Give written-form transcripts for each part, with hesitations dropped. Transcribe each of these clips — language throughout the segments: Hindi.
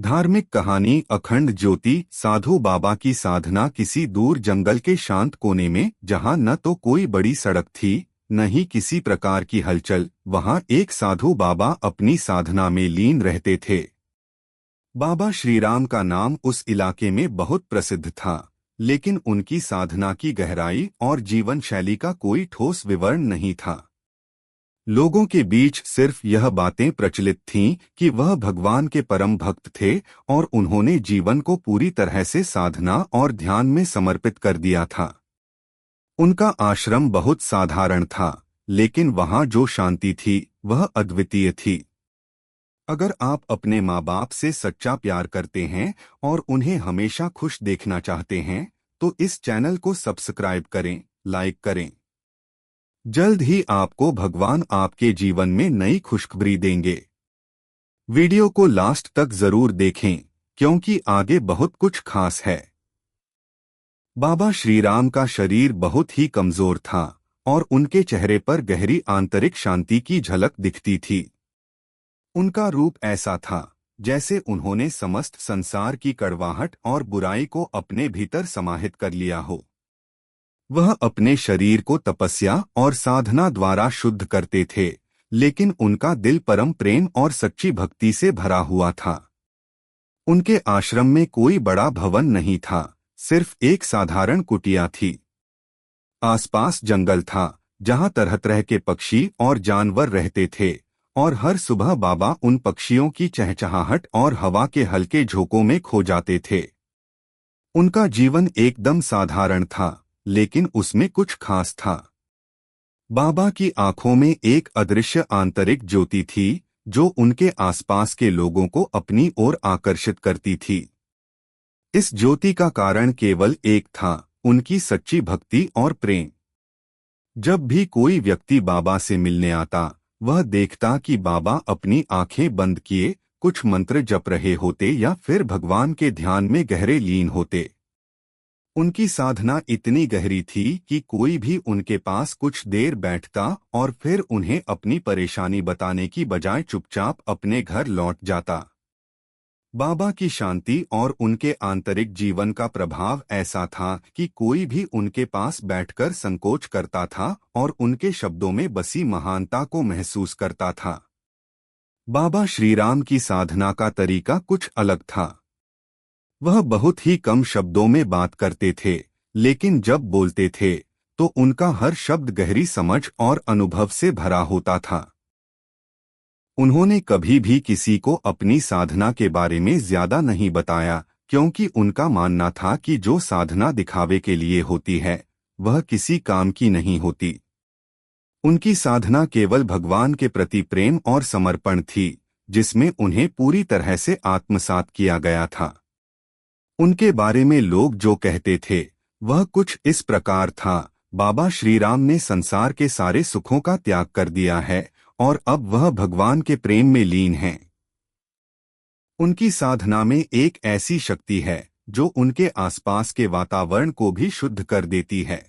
धार्मिक कहानी अखंड ज्योति। साधु बाबा की साधना। किसी दूर जंगल के शांत कोने में, जहां न तो कोई बड़ी सड़क थी न ही किसी प्रकार की हलचल, वहां एक साधु बाबा अपनी साधना में लीन रहते थे। बाबा श्रीराम का नाम उस इलाके में बहुत प्रसिद्ध था, लेकिन उनकी साधना की गहराई और जीवन शैली का कोई ठोस विवरण नहीं था। लोगों के बीच सिर्फ यह बातें प्रचलित थीं कि वह भगवान के परम भक्त थे और उन्होंने जीवन को पूरी तरह से साधना और ध्यान में समर्पित कर दिया था। उनका आश्रम बहुत साधारण था, लेकिन वहां जो शांति थी वह अद्वितीय थी। अगर आप अपने माँ बाप से सच्चा प्यार करते हैं और उन्हें हमेशा खुश देखना चाहते हैं, तो इस चैनल को सब्सक्राइब करें, लाइक करें। जल्द ही आपको भगवान आपके जीवन में नई खुशखबरी देंगे। वीडियो को लास्ट तक जरूर देखें, क्योंकि आगे बहुत कुछ खास है। बाबा श्रीराम का शरीर बहुत ही कमजोर था और उनके चेहरे पर गहरी आंतरिक शांति की झलक दिखती थी। उनका रूप ऐसा था जैसे उन्होंने समस्त संसार की कड़वाहट और बुराई को अपने भीतर समाहित कर लिया हो। वह अपने शरीर को तपस्या और साधना द्वारा शुद्ध करते थे, लेकिन उनका दिल परम प्रेम और सच्ची भक्ति से भरा हुआ था। उनके आश्रम में कोई बड़ा भवन नहीं था, सिर्फ एक साधारण कुटिया थी। आसपास जंगल था, जहां तरह तरह के पक्षी और जानवर रहते थे, और हर सुबह बाबा उन पक्षियों की चहचहाहट और हवा के हल्के झोंकों में खो जाते थे। उनका जीवन एकदम साधारण था, लेकिन उसमें कुछ खास था। बाबा की आंखों में एक अदृश्य आंतरिक ज्योति थी, जो उनके आसपास के लोगों को अपनी ओर आकर्षित करती थी। इस ज्योति का कारण केवल एक था, उनकी सच्ची भक्ति और प्रेम। जब भी कोई व्यक्ति बाबा से मिलने आता, वह देखता कि बाबा अपनी आंखें बंद किए कुछ मंत्र जप रहे होते या फिर भगवान के ध्यान में गहरे लीन होते। उनकी साधना इतनी गहरी थी कि कोई भी उनके पास कुछ देर बैठता और फिर उन्हें अपनी परेशानी बताने की बजाय चुपचाप अपने घर लौट जाता। बाबा की शांति और उनके आंतरिक जीवन का प्रभाव ऐसा था कि कोई भी उनके पास बैठकर संकोच करता था और उनके शब्दों में बसी महानता को महसूस करता था। बाबा श्रीराम की साधना का तरीका कुछ अलग था। वह बहुत ही कम शब्दों में बात करते थे, लेकिन जब बोलते थे तो उनका हर शब्द गहरी समझ और अनुभव से भरा होता था। उन्होंने कभी भी किसी को अपनी साधना के बारे में ज्यादा नहीं बताया, क्योंकि उनका मानना था कि जो साधना दिखावे के लिए होती है वह किसी काम की नहीं होती। उनकी साधना केवल भगवान के प्रति प्रेम और समर्पण थी, जिसमें उन्हें पूरी तरह से आत्मसात किया गया था। उनके बारे में लोग जो कहते थे वह कुछ इस प्रकार था: बाबा श्रीराम ने संसार के सारे सुखों का त्याग कर दिया है और अब वह भगवान के प्रेम में लीन हैं। उनकी साधना में एक ऐसी शक्ति है जो उनके आसपास के वातावरण को भी शुद्ध कर देती है।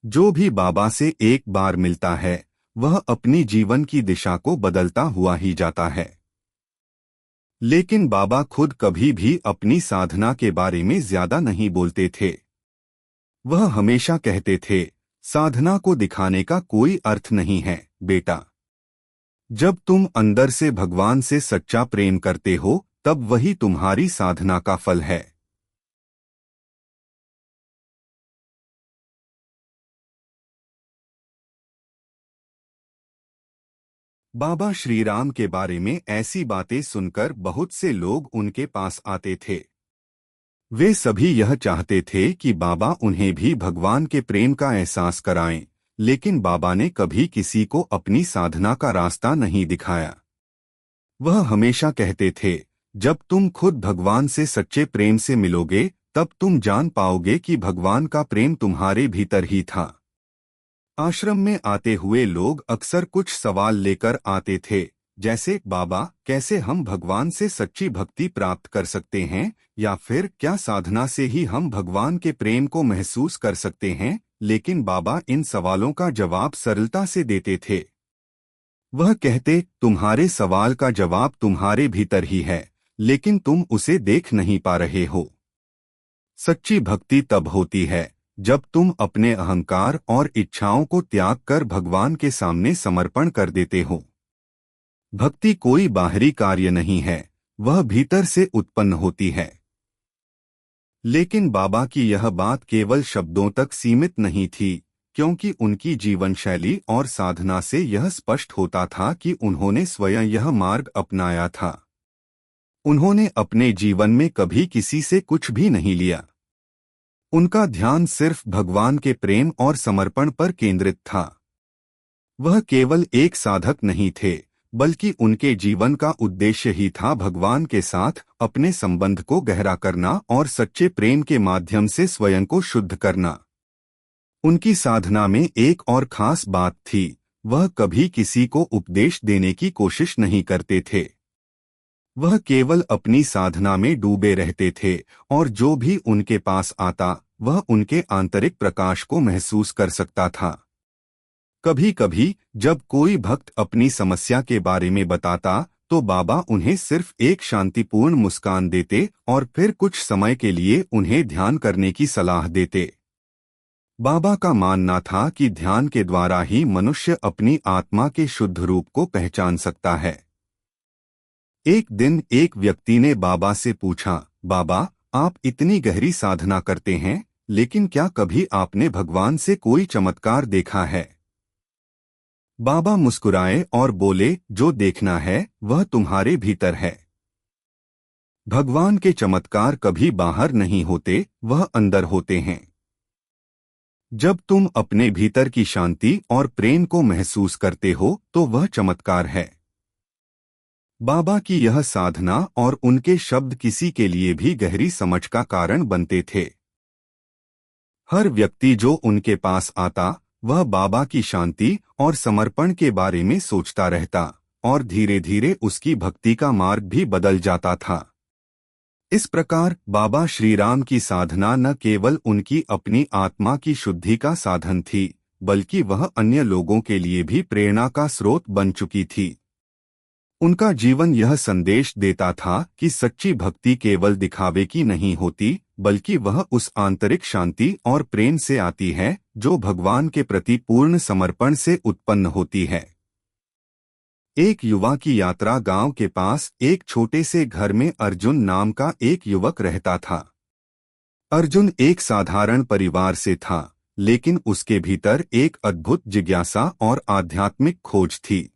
जो भी बाबा से एक बार मिलता है वह अपनी जीवन की दिशा को बदलता हुआ ही जाता है। लेकिन बाबा खुद कभी भी अपनी साधना के बारे में ज्यादा नहीं बोलते थे। वह हमेशा कहते थे, साधना को दिखाने का कोई अर्थ नहीं है बेटा। जब तुम अंदर से भगवान से सच्चा प्रेम करते हो, तब वही तुम्हारी साधना का फल है। बाबा श्रीराम के बारे में ऐसी बातें सुनकर बहुत से लोग उनके पास आते थे। वे सभी यह चाहते थे कि बाबा उन्हें भी भगवान के प्रेम का एहसास कराएं, लेकिन बाबा ने कभी किसी को अपनी साधना का रास्ता नहीं दिखाया। वह हमेशा कहते थे, जब तुम खुद भगवान से सच्चे प्रेम से मिलोगे, तब तुम जान पाओगे कि भगवान का प्रेम तुम्हारे भीतर ही था। आश्रम में आते हुए लोग अक्सर कुछ सवाल लेकर आते थे, जैसे, बाबा, कैसे हम भगवान से सच्ची भक्ति प्राप्त कर सकते हैं, या फिर क्या साधना से ही हम भगवान के प्रेम को महसूस कर सकते हैं। लेकिन बाबा इन सवालों का जवाब सरलता से देते थे। वह कहते, तुम्हारे सवाल का जवाब तुम्हारे भीतर ही है, लेकिन तुम उसे देख नहीं पा रहे हो। सच्ची भक्ति तब होती है जब तुम अपने अहंकार और इच्छाओं को त्याग कर भगवान के सामने समर्पण कर देते हो। भक्ति कोई बाहरी कार्य नहीं है, वह भीतर से उत्पन्न होती है। लेकिन बाबा की यह बात केवल शब्दों तक सीमित नहीं थी, क्योंकि उनकी जीवन शैली और साधना से यह स्पष्ट होता था कि उन्होंने स्वयं यह मार्ग अपनाया था। उन्होंने अपने जीवन में कभी किसी से कुछ भी नहीं लिया। उनका ध्यान सिर्फ भगवान के प्रेम और समर्पण पर केंद्रित था। वह केवल एक साधक नहीं थे, बल्कि उनके जीवन का उद्देश्य ही था भगवान के साथ अपने संबंध को गहरा करना और सच्चे प्रेम के माध्यम से स्वयं को शुद्ध करना। उनकी साधना में एक और खास बात थी, वह कभी किसी को उपदेश देने की कोशिश नहीं करते थे। वह केवल अपनी साधना में डूबे रहते थे और जो भी उनके पास आता वह उनके आंतरिक प्रकाश को महसूस कर सकता था। कभी कभी जब कोई भक्त अपनी समस्या के बारे में बताता तो बाबा उन्हें सिर्फ एक शांतिपूर्ण मुस्कान देते और फिर कुछ समय के लिए उन्हें ध्यान करने की सलाह देते। बाबा का मानना था कि ध्यान के द्वारा ही मनुष्य अपनी आत्मा के शुद्ध रूप को पहचान सकता है। एक दिन एक व्यक्ति ने बाबा से पूछा, बाबा, आप इतनी गहरी साधना करते हैं, लेकिन क्या कभी आपने भगवान से कोई चमत्कार देखा है? बाबा मुस्कुराए और बोले, जो देखना है वह तुम्हारे भीतर है। भगवान के चमत्कार कभी बाहर नहीं होते, वह अंदर होते हैं। जब तुम अपने भीतर की शांति और प्रेम को महसूस करते हो तो वह चमत्कार है। बाबा की यह साधना और उनके शब्द किसी के लिए भी गहरी समझ का कारण बनते थे। हर व्यक्ति जो उनके पास आता वह बाबा की शांति और समर्पण के बारे में सोचता रहता और धीरे धीरे उसकी भक्ति का मार्ग भी बदल जाता था। इस प्रकार बाबा श्री राम की साधना न केवल उनकी अपनी आत्मा की शुद्धि का साधन थी, बल्कि वह अन्य लोगों के लिए भी प्रेरणा का स्रोत बन चुकी थी। उनका जीवन यह संदेश देता था कि सच्ची भक्ति केवल दिखावे की नहीं होती, बल्कि वह उस आंतरिक शांति और प्रेम से आती है जो भगवान के प्रति पूर्ण समर्पण से उत्पन्न होती है। एक युवा की यात्रा। गांव के पास एक छोटे से घर में अर्जुन नाम का एक युवक रहता था। अर्जुन एक साधारण परिवार से था, लेकिन उसके भीतर एक अद्भुत जिज्ञासा और आध्यात्मिक खोज थी।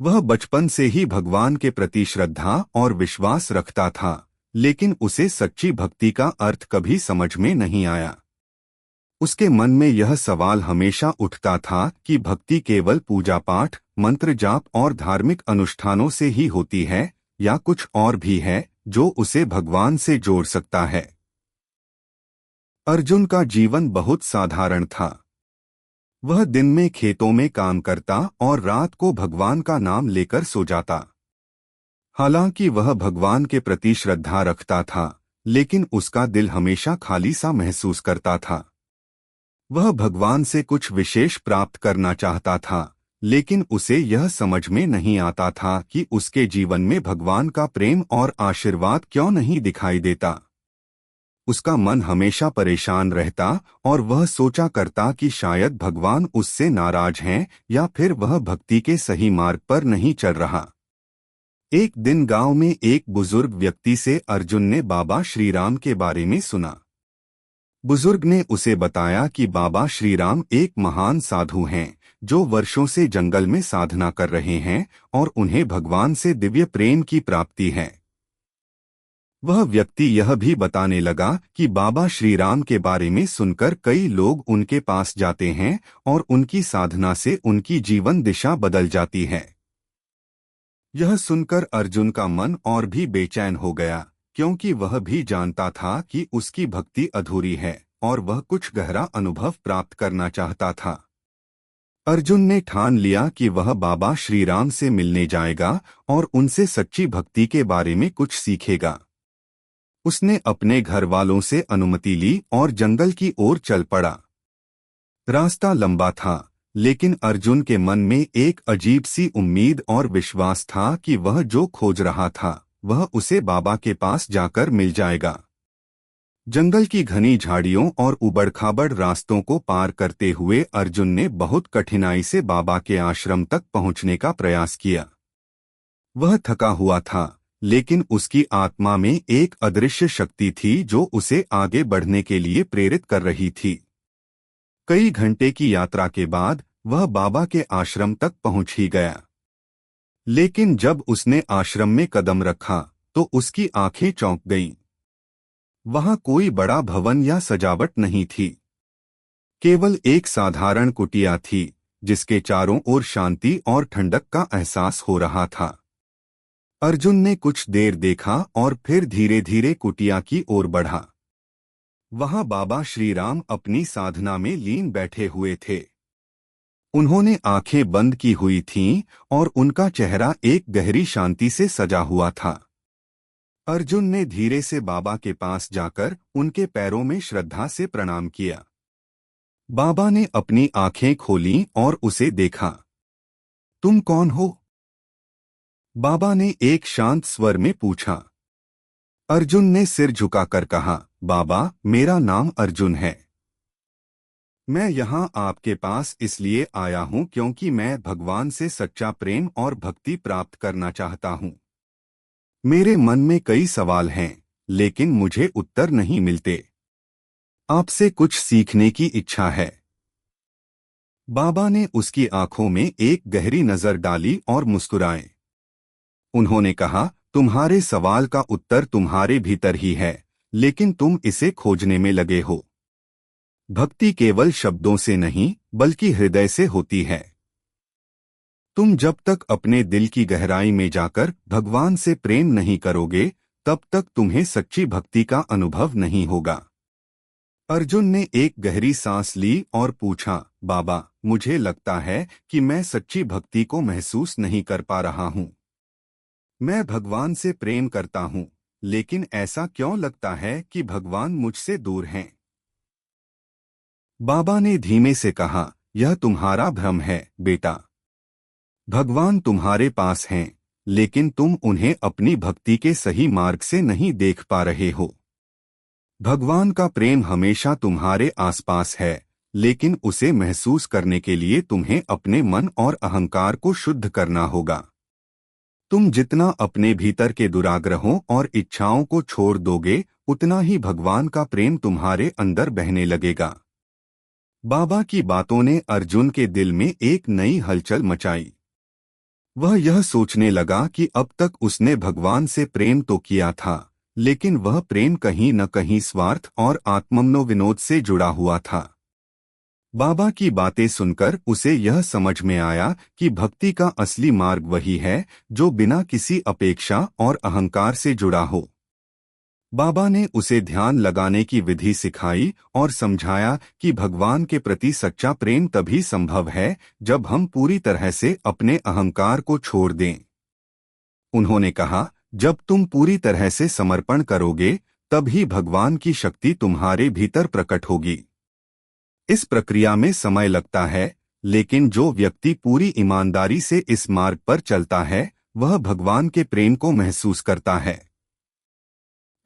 वह बचपन से ही भगवान के प्रति श्रद्धा और विश्वास रखता था, लेकिन उसे सच्ची भक्ति का अर्थ कभी समझ में नहीं आया। उसके मन में यह सवाल हमेशा उठता था कि भक्ति केवल पूजा पाठ, मंत्र जाप और धार्मिक अनुष्ठानों से ही होती है या कुछ और भी है जो उसे भगवान से जोड़ सकता है। अर्जुन का जीवन बहुत साधारण था। वह दिन में खेतों में काम करता और रात को भगवान का नाम लेकर सो जाता। हालांकि वह भगवान के प्रति श्रद्धा रखता था, लेकिन उसका दिल हमेशा खाली सा महसूस करता था। वह भगवान से कुछ विशेष प्राप्त करना चाहता था, लेकिन उसे यह समझ में नहीं आता था कि उसके जीवन में भगवान का प्रेम और आशीर्वाद क्यों नहीं दिखाई देता। उसका मन हमेशा परेशान रहता और वह सोचा करता कि शायद भगवान उससे नाराज हैं या फिर वह भक्ति के सही मार्ग पर नहीं चल रहा। एक दिन गांव में एक बुजुर्ग व्यक्ति से अर्जुन ने बाबा श्री राम के बारे में सुना। बुजुर्ग ने उसे बताया कि बाबा श्री राम एक महान साधु हैं जो वर्षों से जंगल में साधना कर रहे हैं और उन्हें भगवान से दिव्य प्रेम की प्राप्ति है। वह व्यक्ति यह भी बताने लगा कि बाबा श्री राम के बारे में सुनकर कई लोग उनके पास जाते हैं और उनकी साधना से उनकी जीवन दिशा बदल जाती है। यह सुनकर अर्जुन का मन और भी बेचैन हो गया, क्योंकि वह भी जानता था कि उसकी भक्ति अधूरी है और वह कुछ गहरा अनुभव प्राप्त करना चाहता था। अर्जुन ने ठान लिया कि वह बाबा श्री राम से मिलने जाएगा और उनसे सच्ची भक्ति के बारे में कुछ सीखेगा। उसने अपने घर वालों से अनुमति ली और जंगल की ओर चल पड़ा। रास्ता लंबा था, लेकिन अर्जुन के मन में एक अजीब सी उम्मीद और विश्वास था कि वह जो खोज रहा था वह उसे बाबा के पास जाकर मिल जाएगा। जंगल की घनी झाड़ियों और उबड़-खाबड़ रास्तों को पार करते हुए अर्जुन ने बहुत कठिनाई से बाबा के आश्रम तक पहुंचने का प्रयास किया। वह थका हुआ था, लेकिन उसकी आत्मा में एक अदृश्य शक्ति थी जो उसे आगे बढ़ने के लिए प्रेरित कर रही थी। कई घंटे की यात्रा के बाद वह बाबा के आश्रम तक पहुंच ही गया। लेकिन जब उसने आश्रम में कदम रखा तो उसकी आंखें चौंक गईं। वहां कोई बड़ा भवन या सजावट नहीं थी। केवल एक साधारण कुटिया थी जिसके चारों ओर शांति और ठंडक का एहसास हो रहा था। अर्जुन ने कुछ देर देखा और फिर धीरे धीरे कुटिया की ओर बढ़ा। वहां बाबा श्री राम अपनी साधना में लीन बैठे हुए थे। उन्होंने आंखें बंद की हुई थीं और उनका चेहरा एक गहरी शांति से सजा हुआ था। अर्जुन ने धीरे से बाबा के पास जाकर उनके पैरों में श्रद्धा से प्रणाम किया। बाबा ने अपनी आंखें खोलीं और उसे देखा। तुम कौन हो? बाबा ने एक शांत स्वर में पूछा। अर्जुन ने सिर झुकाकर कहा, बाबा, मेरा नाम अर्जुन है। मैं यहाँ आपके पास इसलिए आया हूँ क्योंकि मैं भगवान से सच्चा प्रेम और भक्ति प्राप्त करना चाहता हूँ। मेरे मन में कई सवाल हैं, लेकिन मुझे उत्तर नहीं मिलते। आपसे कुछ सीखने की इच्छा है। बाबा ने उसकी आंखों में एक गहरी नजर डाली और मुस्कुराए। उन्होंने कहा, तुम्हारे सवाल का उत्तर तुम्हारे भीतर ही है, लेकिन तुम इसे खोजने में लगे हो। भक्ति केवल शब्दों से नहीं, बल्कि हृदय से होती है। तुम जब तक अपने दिल की गहराई में जाकर भगवान से प्रेम नहीं करोगे, तब तक तुम्हें सच्ची भक्ति का अनुभव नहीं होगा। अर्जुन ने एक गहरी सांस ली और पूछा, बाबा, मुझे लगता है कि मैं सच्ची भक्ति को महसूस नहीं कर पा रहा हूँ। मैं भगवान से प्रेम करता हूँ, लेकिन ऐसा क्यों लगता है कि भगवान मुझसे दूर हैं? बाबा ने धीमे से कहा, यह तुम्हारा भ्रम है, बेटा। भगवान तुम्हारे पास हैं, लेकिन तुम उन्हें अपनी भक्ति के सही मार्ग से नहीं देख पा रहे हो। भगवान का प्रेम हमेशा तुम्हारे आसपास है, लेकिन उसे महसूस करने के लिए तुम्हें अपने मन और अहंकार को शुद्ध करना होगा। तुम जितना अपने भीतर के दुराग्रहों और इच्छाओं को छोड़ दोगे, उतना ही भगवान का प्रेम तुम्हारे अंदर बहने लगेगा। बाबा की बातों ने अर्जुन के दिल में एक नई हलचल मचाई। वह यह सोचने लगा कि अब तक उसने भगवान से प्रेम तो किया था, लेकिन वह प्रेम कहीं न कहीं स्वार्थ और आत्ममनोविनोद से जुड़ा हुआ था। बाबा की बातें सुनकर उसे यह समझ में आया कि भक्ति का असली मार्ग वही है जो बिना किसी अपेक्षा और अहंकार से जुड़ा हो। बाबा ने उसे ध्यान लगाने की विधि सिखाई और समझाया कि भगवान के प्रति सच्चा प्रेम तभी संभव है जब हम पूरी तरह से अपने अहंकार को छोड़ दें। उन्होंने कहा, जब तुम पूरी तरह से समर्पण करोगे, तभी भगवान की शक्ति तुम्हारे भीतर प्रकट होगी। इस प्रक्रिया में समय लगता है, लेकिन जो व्यक्ति पूरी ईमानदारी से इस मार्ग पर चलता है, वह भगवान के प्रेम को महसूस करता है।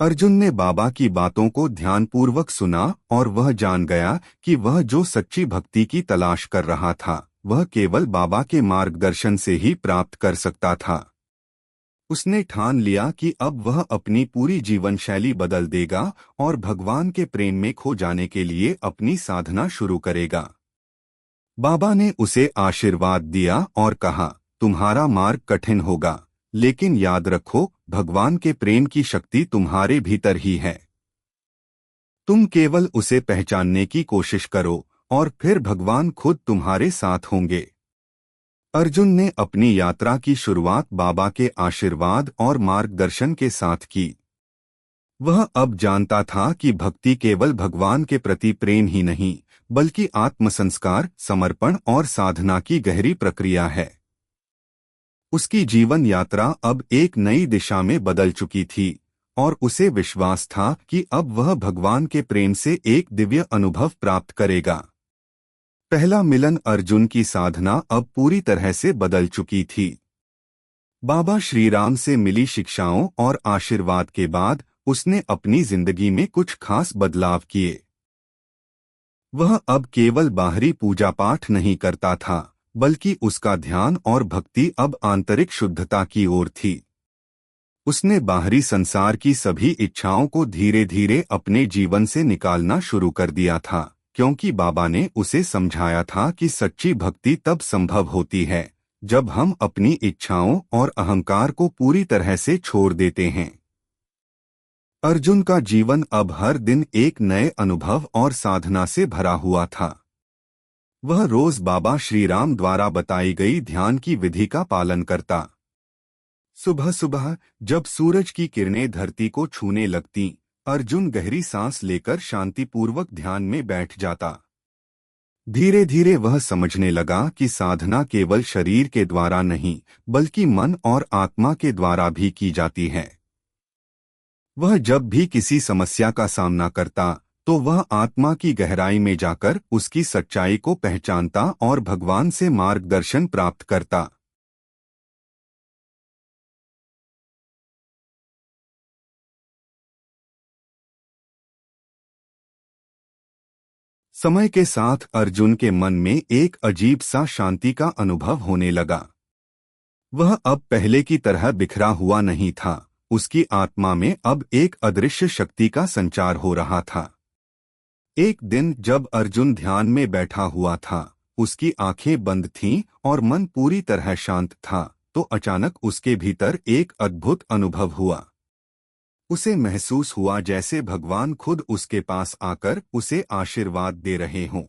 अर्जुन ने बाबा की बातों को ध्यानपूर्वक सुना और वह जान गया कि वह जो सच्ची भक्ति की तलाश कर रहा था, वह केवल बाबा के मार्गदर्शन से ही प्राप्त कर सकता था। उसने ठान लिया कि अब वह अपनी पूरी जीवन शैली बदल देगा और भगवान के प्रेम में खो जाने के लिए अपनी साधना शुरू करेगा। बाबा ने उसे आशीर्वाद दिया और कहा, तुम्हारा मार्ग कठिन होगा, लेकिन याद रखो, भगवान के प्रेम की शक्ति तुम्हारे भीतर ही है। तुम केवल उसे पहचानने की कोशिश करो और फिर भगवान खुद तुम्हारे साथ होंगे। अर्जुन ने अपनी यात्रा की शुरुआत बाबा के आशीर्वाद और मार्गदर्शन के साथ की। वह अब जानता था कि भक्ति केवल भगवान के प्रति प्रेम ही नहीं, बल्कि आत्मसंस्कार, समर्पण और साधना की गहरी प्रक्रिया है। उसकी जीवन यात्रा अब एक नई दिशा में बदल चुकी थी और उसे विश्वास था कि अब वह भगवान के प्रेम से एक दिव्य अनुभव प्राप्त करेगा। पहला मिलन अर्जुन की साधना अब पूरी तरह से बदल चुकी थी। बाबा श्रीराम से मिली शिक्षाओं और आशीर्वाद के बाद उसने अपनी जिंदगी में कुछ खास बदलाव किए। वह अब केवल बाहरी पूजा पाठ नहीं करता था, बल्कि उसका ध्यान और भक्ति अब आंतरिक शुद्धता की ओर थी। उसने बाहरी संसार की सभी इच्छाओं को धीरे धीरे अपने जीवन से निकालना शुरू कर दिया था, क्योंकि बाबा ने उसे समझाया था कि सच्ची भक्ति तब संभव होती है जब हम अपनी इच्छाओं और अहंकार को पूरी तरह से छोड़ देते हैं। अर्जुन का जीवन अब हर दिन एक नए अनुभव और साधना से भरा हुआ था। वह रोज बाबा श्रीराम द्वारा बताई गई ध्यान की विधि का पालन करता। सुबह सुबह जब सूरज की किरणें धरती को छूने लगतीं, अर्जुन गहरी सांस लेकर शांतिपूर्वक ध्यान में बैठ जाता। धीरे धीरे वह समझने लगा कि साधना केवल शरीर के द्वारा नहीं, बल्कि मन और आत्मा के द्वारा भी की जाती है। वह जब भी किसी समस्या का सामना करता, तो वह आत्मा की गहराई में जाकर उसकी सच्चाई को पहचानता और भगवान से मार्गदर्शन प्राप्त करता। समय के साथ अर्जुन के मन में एक अजीब सा शांति का अनुभव होने लगा। वह अब पहले की तरह बिखरा हुआ नहीं था, उसकी आत्मा में अब एक अदृश्य शक्ति का संचार हो रहा था। एक दिन जब अर्जुन ध्यान में बैठा हुआ था, उसकी आंखें बंद थीं और मन पूरी तरह शांत था, तो अचानक उसके भीतर एक अद्भुत अनुभव हुआ। उसे महसूस हुआ जैसे भगवान खुद उसके पास आकर उसे आशीर्वाद दे रहे हों।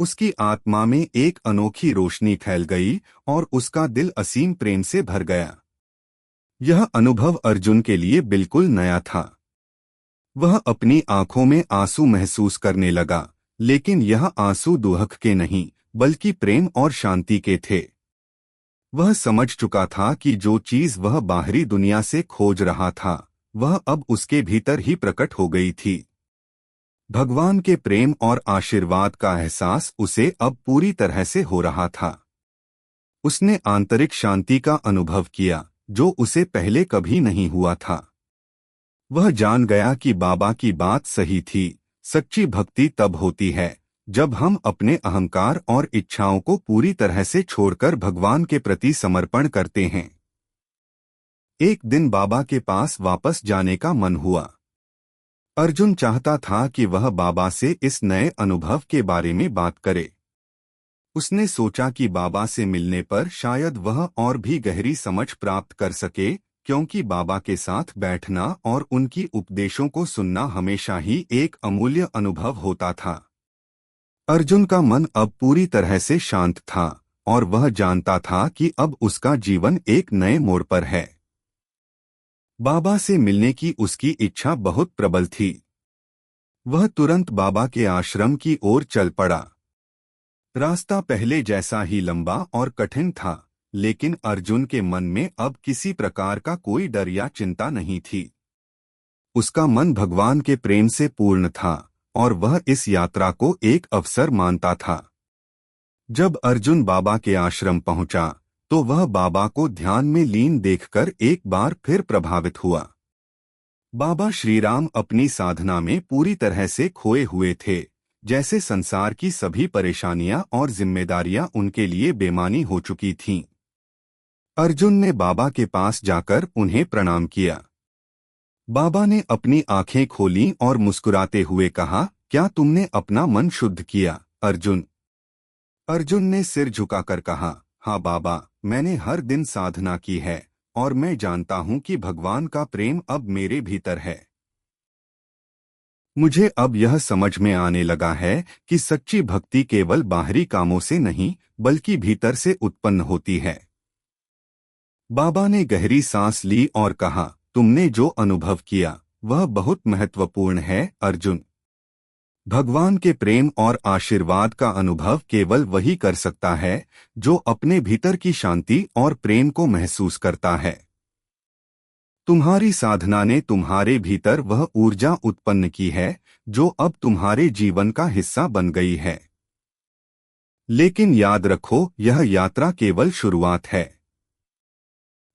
उसकी आत्मा में एक अनोखी रोशनी फैल गई और उसका दिल असीम प्रेम से भर गया। यह अनुभव अर्जुन के लिए बिल्कुल नया था। वह अपनी आंखों में आंसू महसूस करने लगा, लेकिन यह आंसू दुख के नहीं, बल्कि प्रेम और शांति के थे। वह समझ चुका था कि जो चीज वह बाहरी दुनिया से खोज रहा था, वह अब उसके भीतर ही प्रकट हो गई थी। भगवान के प्रेम और आशीर्वाद का एहसास उसे अब पूरी तरह से हो रहा था। उसने आंतरिक शांति का अनुभव किया, जो उसे पहले कभी नहीं हुआ था। वह जान गया कि बाबा की बात सही थी। सच्ची भक्ति तब होती है जब हम अपने अहंकार और इच्छाओं को पूरी तरह से छोड़कर भगवान के प्रति समर्पण करते हैं। एक दिन बाबा के पास वापस जाने का मन हुआ। अर्जुन चाहता था कि वह बाबा से इस नए अनुभव के बारे में बात करे। उसने सोचा कि बाबा से मिलने पर शायद वह और भी गहरी समझ प्राप्त कर सके, क्योंकि बाबा के साथ बैठना और उनकी उपदेशों को सुनना हमेशा ही एक अमूल्य अनुभव होता था। अर्जुन का मन अब पूरी तरह से शांत था और वह जानता था कि अब उसका जीवन एक नए मोड़ पर है। बाबा से मिलने की उसकी इच्छा बहुत प्रबल थी। वह तुरंत बाबा के आश्रम की ओर चल पड़ा। रास्ता पहले जैसा ही लंबा और कठिन था, लेकिन अर्जुन के मन में अब किसी प्रकार का कोई डर या चिंता नहीं थी। उसका मन भगवान के प्रेम से पूर्ण था और वह इस यात्रा को एक अवसर मानता था। जब अर्जुन बाबा के आश्रम पहुंचा, तो वह बाबा को ध्यान में लीन देखकर एक बार फिर प्रभावित हुआ। बाबा श्रीराम अपनी साधना में पूरी तरह से खोए हुए थे, जैसे संसार की सभी परेशानियां और जिम्मेदारियां उनके लिए बेमानी हो चुकी थीं। अर्जुन ने बाबा के पास जाकर उन्हें प्रणाम किया। बाबा ने अपनी आंखें खोलीं और मुस्कुराते हुए कहा, क्या तुमने अपना मन शुद्ध किया, अर्जुन? अर्जुन ने सिर झुकाकर कहा, हाँ बाबा, मैंने हर दिन साधना की है और मैं जानता हूँ कि भगवान का प्रेम अब मेरे भीतर है। मुझे अब यह समझ में आने लगा है कि सच्ची भक्ति केवल बाहरी कामों से नहीं, बल्कि भीतर से उत्पन्न होती है। बाबा ने गहरी सांस ली और कहा, तुमने जो अनुभव किया वह बहुत महत्वपूर्ण है, अर्जुन। भगवान के प्रेम और आशीर्वाद का अनुभव केवल वही कर सकता है जो अपने भीतर की शांति और प्रेम को महसूस करता है। तुम्हारी साधना ने तुम्हारे भीतर वह ऊर्जा उत्पन्न की है जो अब तुम्हारे जीवन का हिस्सा बन गई है। लेकिन याद रखो, यह यात्रा केवल शुरुआत है।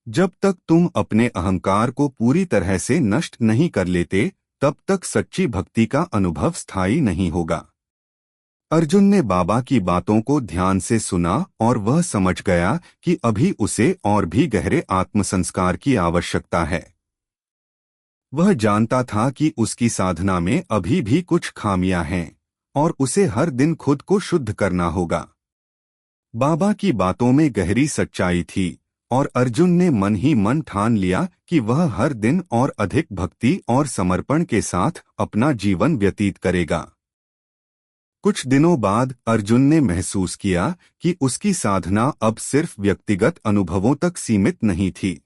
जब तक तुम अपने अहंकार को पूरी तरह से नष्ट नहीं कर लेते, तब तक सच्ची भक्ति का अनुभव स्थायी नहीं होगा। अर्जुन ने बाबा की बातों को ध्यान से सुना और वह समझ गया कि अभी उसे और भी गहरे आत्मसंस्कार की आवश्यकता है। वह जानता था कि उसकी साधना में अभी भी कुछ खामियां हैं और उसे हर दिन खुद को शुद्ध करना होगा। बाबा की बातों में गहरी सच्चाई थी और अर्जुन ने मन ही मन ठान लिया कि वह हर दिन और अधिक भक्ति और समर्पण के साथ अपना जीवन व्यतीत करेगा। कुछ दिनों बाद अर्जुन ने महसूस किया कि उसकी साधना अब सिर्फ व्यक्तिगत अनुभवों तक सीमित नहीं थी।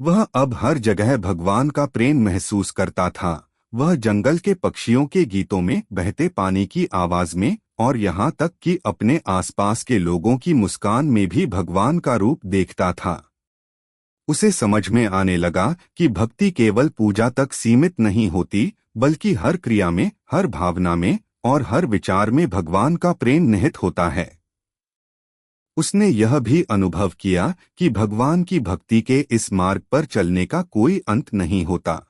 वह अब हर जगह भगवान का प्रेम महसूस करता था। वह जंगल के पक्षियों के गीतों में, बहते पानी की आवाज में और यहाँ तक कि अपने आसपास के लोगों की मुस्कान में भी भगवान का रूप देखता था। उसे समझ में आने लगा कि भक्ति केवल पूजा तक सीमित नहीं होती, बल्कि हर क्रिया में, हर भावना में और हर विचार में भगवान का प्रेम निहित होता है। उसने यह भी अनुभव किया कि भगवान की भक्ति के इस मार्ग पर चलने का कोई अंत नहीं होता।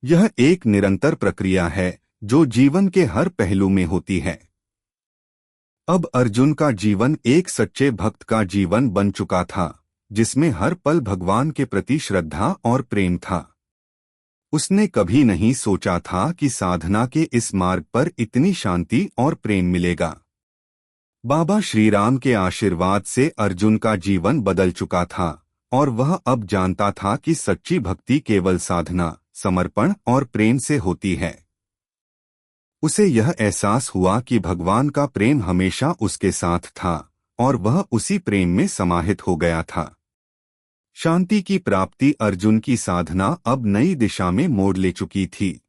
यह एक निरंतर प्रक्रिया है जो जीवन के हर पहलू में होती है। अब अर्जुन का जीवन एक सच्चे भक्त का जीवन बन चुका था, जिसमें हर पल भगवान के प्रति श्रद्धा और प्रेम था। उसने कभी नहीं सोचा था कि साधना के इस मार्ग पर इतनी शांति और प्रेम मिलेगा। बाबा श्री राम के आशीर्वाद से अर्जुन का जीवन बदल चुका था और वह अब जानता था कि सच्ची भक्ति केवल साधना, समर्पण और प्रेम से होती है। उसे यह एहसास हुआ कि भगवान का प्रेम हमेशा उसके साथ था और वह उसी प्रेम में समाहित हो गया था। शांति की प्राप्ति अर्जुन की साधना अब नई दिशा में मोड़ ले चुकी थी।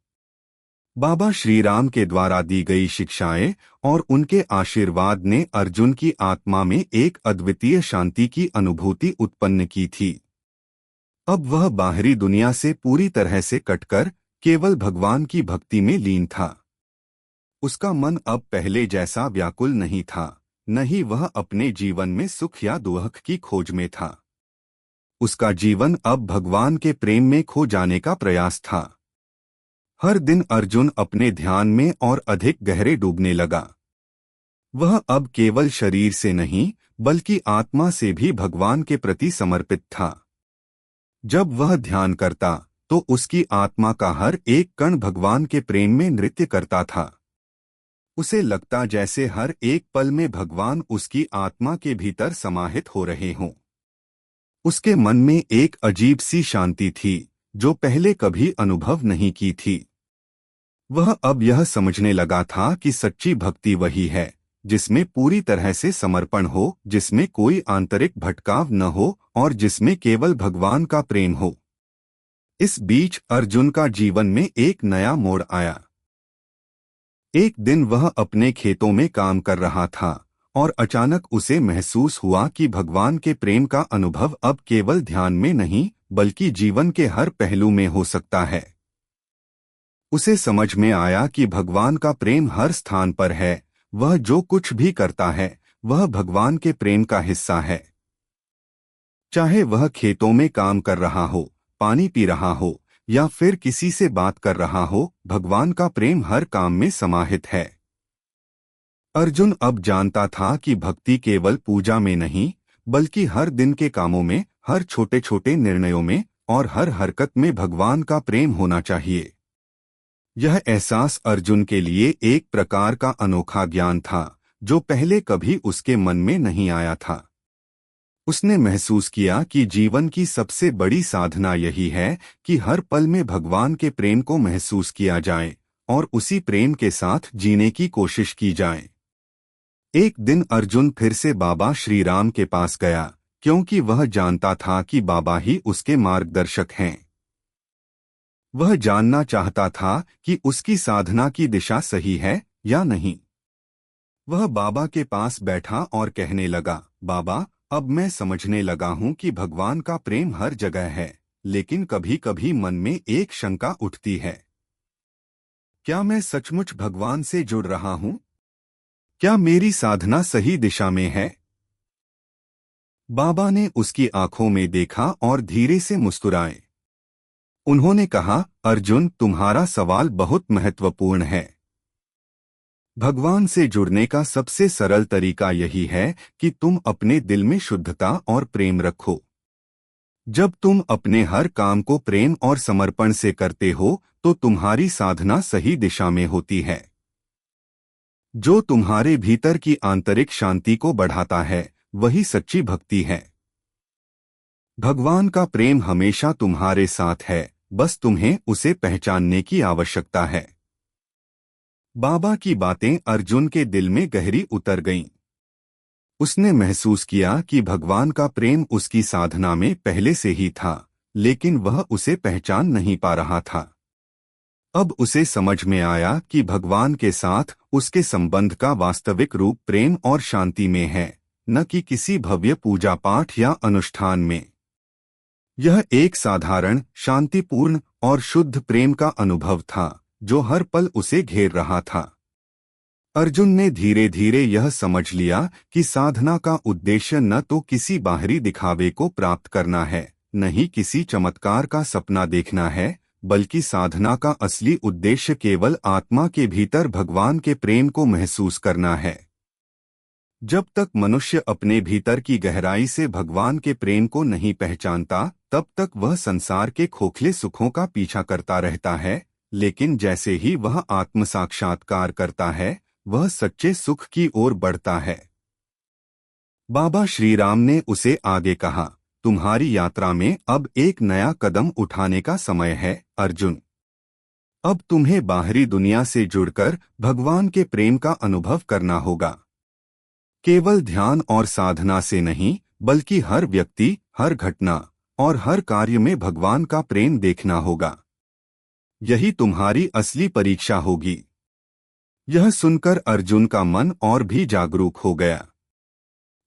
बाबा श्री राम के द्वारा दी गई शिक्षाएं और उनके आशीर्वाद ने अर्जुन की आत्मा में एक अद्वितीय शांति की अनुभूति उत्पन्न की थी। अब वह बाहरी दुनिया से पूरी तरह से कटकर केवल भगवान की भक्ति में लीन था। उसका मन अब पहले जैसा व्याकुल नहीं था, न ही वह अपने जीवन में सुख या दुख की खोज में था। उसका जीवन अब भगवान के प्रेम में खो जाने का प्रयास था। हर दिन अर्जुन अपने ध्यान में और अधिक गहरे डूबने लगा। वह अब केवल शरीर से नहीं, बल्कि आत्मा से भी भगवान के प्रति समर्पित था। जब वह ध्यान करता, तो उसकी आत्मा का हर एक कण भगवान के प्रेम में नृत्य करता था। उसे लगता जैसे हर एक पल में भगवान उसकी आत्मा के भीतर समाहित हो रहे हों। उसके मन में एक अजीब सी शांति थी, जो पहले कभी अनुभव नहीं की थी। वह अब यह समझने लगा था कि सच्ची भक्ति वही है जिसमें पूरी तरह से समर्पण हो, जिसमें कोई आंतरिक भटकाव न हो और जिसमें केवल भगवान का प्रेम हो। इस बीच अर्जुन का जीवन में एक नया मोड़ आया। एक दिन वह अपने खेतों में काम कर रहा था और अचानक उसे महसूस हुआ कि भगवान के प्रेम का अनुभव अब केवल ध्यान में नहीं, बल्कि जीवन के हर पहलू में हो सकता है। उसे समझ में आया कि भगवान का प्रेम हर स्थान पर है। वह जो कुछ भी करता है, वह भगवान के प्रेम का हिस्सा है। चाहे वह खेतों में काम कर रहा हो, पानी पी रहा हो या फिर किसी से बात कर रहा हो, भगवान का प्रेम हर काम में समाहित है। अर्जुन अब जानता था कि भक्ति केवल पूजा में नहीं, बल्कि हर दिन के कामों में, हर छोटे छोटे निर्णयों में और हर हरकत में भगवान का प्रेम होना चाहिए। यह एहसास अर्जुन के लिए एक प्रकार का अनोखा ज्ञान था, जो पहले कभी उसके मन में नहीं आया था। उसने महसूस किया कि जीवन की सबसे बड़ी साधना यही है कि हर पल में भगवान के प्रेम को महसूस किया जाए और उसी प्रेम के साथ जीने की कोशिश की जाए। एक दिन अर्जुन फिर से बाबा श्री राम के पास गया, क्योंकि वह जानता था कि बाबा ही उसके मार्गदर्शक हैं। वह जानना चाहता था कि उसकी साधना की दिशा सही है या नहीं। वह बाबा के पास बैठा और कहने लगा, बाबा, अब मैं समझने लगा हूं कि भगवान का प्रेम हर जगह है, लेकिन कभी कभी मन में एक शंका उठती है। क्या मैं सचमुच भगवान से जुड़ रहा हूं? क्या मेरी साधना सही दिशा में है? बाबा ने उसकी आंखों में देखा और धीरे से मुस्कुराए। उन्होंने कहा, अर्जुन, तुम्हारा सवाल बहुत महत्वपूर्ण है। भगवान से जुड़ने का सबसे सरल तरीका यही है कि तुम अपने दिल में शुद्धता और प्रेम रखो। जब तुम अपने हर काम को प्रेम और समर्पण से करते हो तो तुम्हारी साधना सही दिशा में होती है। जो तुम्हारे भीतर की आंतरिक शांति को बढ़ाता है वही सच्ची भक्ति है। भगवान का प्रेम हमेशा तुम्हारे साथ है, बस तुम्हें उसे पहचानने की आवश्यकता है। बाबा की बातें अर्जुन के दिल में गहरी उतर गईं। उसने महसूस किया कि भगवान का प्रेम उसकी साधना में पहले से ही था, लेकिन वह उसे पहचान नहीं पा रहा था। अब उसे समझ में आया कि भगवान के साथ उसके संबंध का वास्तविक रूप प्रेम और शांति में है, न कि किसी भव्य पूजा पाठ या अनुष्ठान में। यह एक साधारण, शांतिपूर्ण और शुद्ध प्रेम का अनुभव था जो हर पल उसे घेर रहा था। अर्जुन ने धीरे धीरे यह समझ लिया कि साधना का उद्देश्य न तो किसी बाहरी दिखावे को प्राप्त करना है, न ही किसी चमत्कार का सपना देखना है, बल्कि साधना का असली उद्देश्य केवल आत्मा के भीतर भगवान के प्रेम को महसूस करना है। जब तक मनुष्य अपने भीतर की गहराई से भगवान के प्रेम को नहीं पहचानता, तब तक वह संसार के खोखले सुखों का पीछा करता रहता है, लेकिन जैसे ही वह आत्म साक्षात्कार करता है, वह सच्चे सुख की ओर बढ़ता है। बाबा श्री राम ने उसे आगे कहा, तुम्हारी यात्रा में अब एक नया कदम उठाने का समय है, अर्जुन। अब तुम्हें बाहरी दुनिया से जुड़कर भगवान के प्रेम का अनुभव करना होगा। केवल ध्यान और साधना से नहीं, बल्कि हर व्यक्ति, हर घटना और हर कार्य में भगवान का प्रेम देखना होगा। यही तुम्हारी असली परीक्षा होगी। यह सुनकर अर्जुन का मन और भी जागरूक हो गया।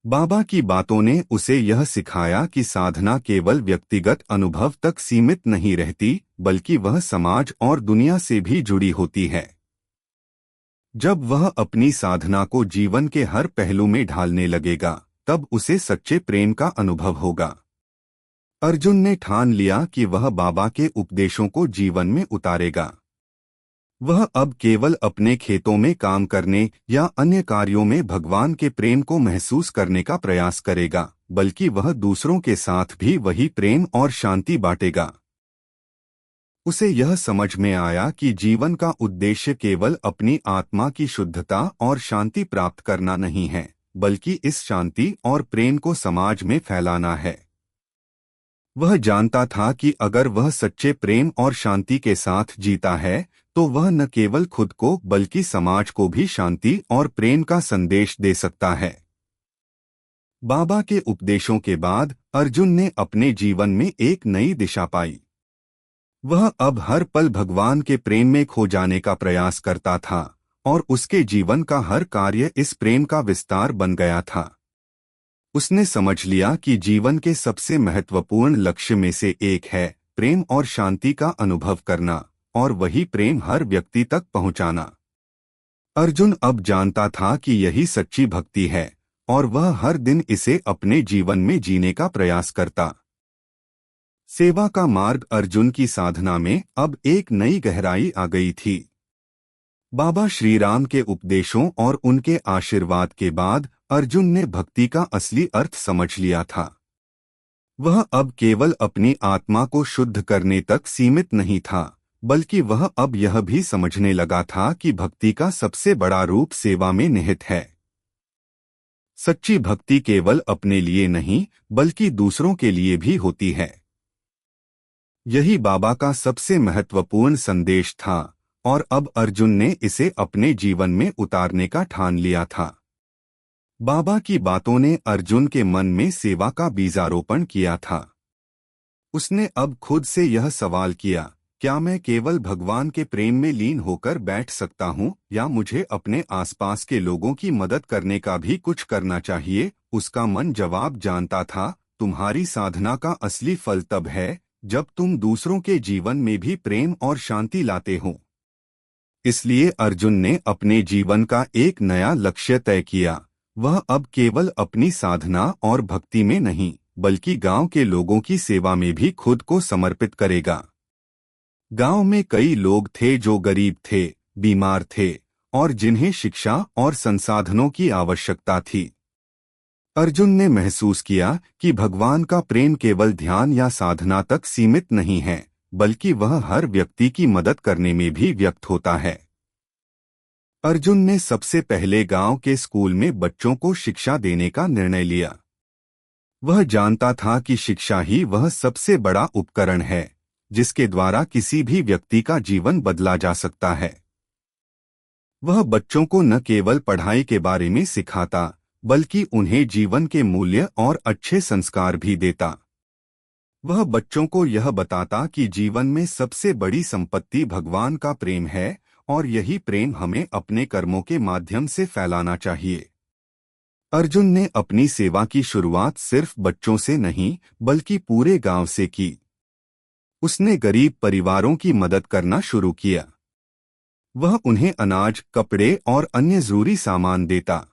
बाबा की बातों ने उसे यह सिखाया कि साधना केवल व्यक्तिगत अनुभव तक सीमित नहीं रहती, बल्कि वह समाज और दुनिया से भी जुड़ी होती है। जब वह अपनी साधना को जीवन के हर पहलू में ढालने लगेगा, तब उसे सच्चे प्रेम का अनुभव होगा। अर्जुन ने ठान लिया कि वह बाबा के उपदेशों को जीवन में उतारेगा। वह अब केवल अपने खेतों में काम करने या अन्य कार्यों में भगवान के प्रेम को महसूस करने का प्रयास करेगा, बल्कि वह दूसरों के साथ भी वही प्रेम और शांति बांटेगा। उसे यह समझ में आया कि जीवन का उद्देश्य केवल अपनी आत्मा की शुद्धता और शांति प्राप्त करना नहीं है, बल्कि इस शांति और प्रेम को समाज में फैलाना है। वह जानता था कि अगर वह सच्चे प्रेम और शांति के साथ जीता है, तो वह न केवल खुद को बल्कि समाज को भी शांति और प्रेम का संदेश दे सकता है। बाबा के उपदेशों के बाद अर्जुन ने अपने जीवन में एक नई दिशा पाई। वह अब हर पल भगवान के प्रेम में खो जाने का प्रयास करता था और उसके जीवन का हर कार्य इस प्रेम का विस्तार बन गया था। उसने समझ लिया कि जीवन के सबसे महत्वपूर्ण लक्ष्य में से एक है प्रेम और शांति का अनुभव करना, और वही प्रेम हर व्यक्ति तक पहुंचाना। अर्जुन अब जानता था कि यही सच्ची भक्ति है, और वह हर दिन इसे अपने जीवन में जीने का प्रयास करता। सेवा का मार्ग अर्जुन की साधना में अब एक नई गहराई आ गई थी। बाबा श्री राम के उपदेशों और उनके आशीर्वाद के बाद अर्जुन ने भक्ति का असली अर्थ समझ लिया था। वह अब केवल अपनी आत्मा को शुद्ध करने तक सीमित नहीं था, बल्कि वह अब यह भी समझने लगा था कि भक्ति का सबसे बड़ा रूप सेवा में निहित है। सच्ची भक्ति केवल अपने लिए नहीं, बल्कि दूसरों के लिए भी होती है। यही बाबा का सबसे महत्वपूर्ण संदेश था, और अब अर्जुन ने इसे अपने जीवन में उतारने का ठान लिया था। बाबा की बातों ने अर्जुन के मन में सेवा का बीजारोपण किया था। उसने अब खुद से यह सवाल किया, क्या मैं केवल भगवान के प्रेम में लीन होकर बैठ सकता हूँ, या मुझे अपने आसपास के लोगों की मदद करने का भी कुछ करना चाहिए? उसका मन जवाब जानता था, तुम्हारी साधना का असली फल तब है जब तुम दूसरों के जीवन में भी प्रेम और शांति लाते हो। इसलिए अर्जुन ने अपने जीवन का एक नया लक्ष्य तय किया। वह अब केवल अपनी साधना और भक्ति में नहीं बल्कि गांव के लोगों की सेवा में भी खुद को समर्पित करेगा। गांव में कई लोग थे जो गरीब थे, बीमार थे और जिन्हें शिक्षा और संसाधनों की आवश्यकता थी। अर्जुन ने महसूस किया कि भगवान का प्रेम केवल ध्यान या साधना तक सीमित नहीं है, बल्कि वह हर व्यक्ति की मदद करने में भी व्यक्त होता है। अर्जुन ने सबसे पहले गांव के स्कूल में बच्चों को शिक्षा देने का निर्णय लिया। वह जानता था कि शिक्षा ही वह सबसे बड़ा उपकरण है जिसके द्वारा किसी भी व्यक्ति का जीवन बदला जा सकता है। वह बच्चों को न केवल पढ़ाई के बारे में सिखाता बल्कि उन्हें जीवन के मूल्य और अच्छे संस्कार भी देता। वह बच्चों को यह बताता कि जीवन में सबसे बड़ी संपत्ति भगवान का प्रेम है और यही प्रेम हमें अपने कर्मों के माध्यम से फैलाना चाहिए। अर्जुन ने अपनी सेवा की शुरुआत सिर्फ बच्चों से नहीं बल्कि पूरे गांव से की। उसने गरीब परिवारों की मदद करना शुरू किया। वह उन्हें अनाज, कपड़े और अन्य जरूरी सामान देता।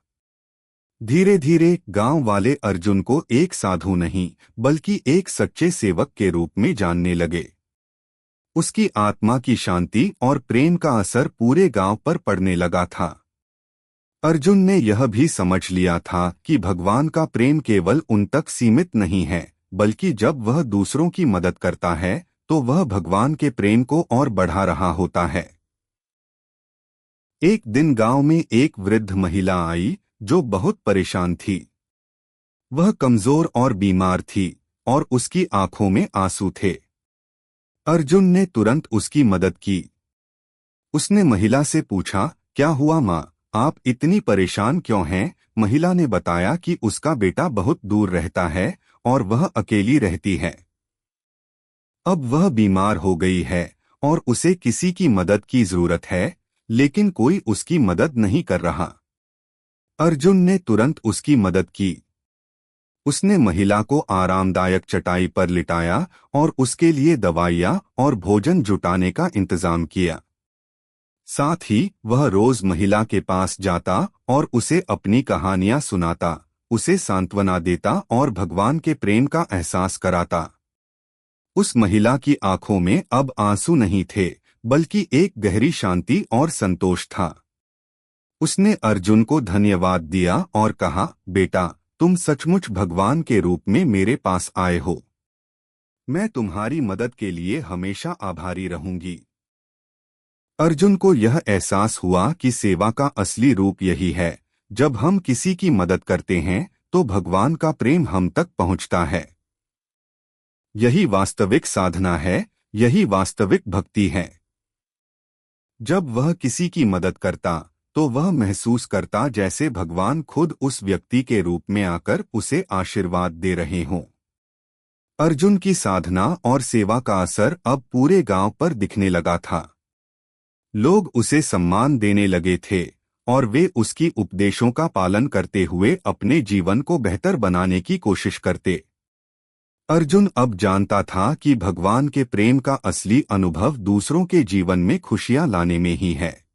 धीरे धीरे गांव वाले अर्जुन को एक साधु नहीं बल्कि एक सच्चे सेवक के रूप में जानने लगे। उसकी आत्मा की शांति और प्रेम का असर पूरे गांव पर पड़ने लगा था। अर्जुन ने यह भी समझ लिया था कि भगवान का प्रेम केवल उन तक सीमित नहीं है, बल्कि जब वह दूसरों की मदद करता है तो वह भगवान के प्रेम को और बढ़ा रहा होता है। एक दिन गांव में एक वृद्ध महिला आई जो बहुत परेशान थी। वह कमजोर और बीमार थी और उसकी आंखों में आंसू थे। अर्जुन ने तुरंत उसकी मदद की। उसने महिला से पूछा, क्या हुआ माँ, आप इतनी परेशान क्यों हैं? महिला ने बताया कि उसका बेटा बहुत दूर रहता है और वह अकेली रहती है। अब वह बीमार हो गई है और उसे किसी की मदद की जरूरत है, लेकिन कोई उसकी मदद नहीं कर रहा। अर्जुन ने तुरंत उसकी मदद की। उसने महिला को आरामदायक चटाई पर लिटाया और उसके लिए दवाइयाँ और भोजन जुटाने का इंतजाम किया। साथ ही वह रोज महिला के पास जाता और उसे अपनी कहानियां सुनाता, उसे सांत्वना देता और भगवान के प्रेम का एहसास कराता। उस महिला की आंखों में अब आंसू नहीं थे, बल्कि एक गहरी शांति और संतोष था। उसने अर्जुन को धन्यवाद दिया और कहा, बेटा, तुम सचमुच भगवान के रूप में मेरे पास आए हो। मैं तुम्हारी मदद के लिए हमेशा आभारी रहूंगी। अर्जुन को यह एहसास हुआ कि सेवा का असली रूप यही है, जब हम किसी की मदद करते हैं तो भगवान का प्रेम हम तक पहुंचता है। यही वास्तविक साधना है, यही वास्तविक भक्ति है। जब वह किसी की मदद करता तो वह महसूस करता जैसे भगवान खुद उस व्यक्ति के रूप में आकर उसे आशीर्वाद दे रहे हों। अर्जुन की साधना और सेवा का असर अब पूरे गांव पर दिखने लगा था। लोग उसे सम्मान देने लगे थे और वे उसकी उपदेशों का पालन करते हुए अपने जीवन को बेहतर बनाने की कोशिश करते। अर्जुन अब जानता था कि भगवान के प्रेम का असली अनुभव दूसरों के जीवन में खुशियां लाने में ही है।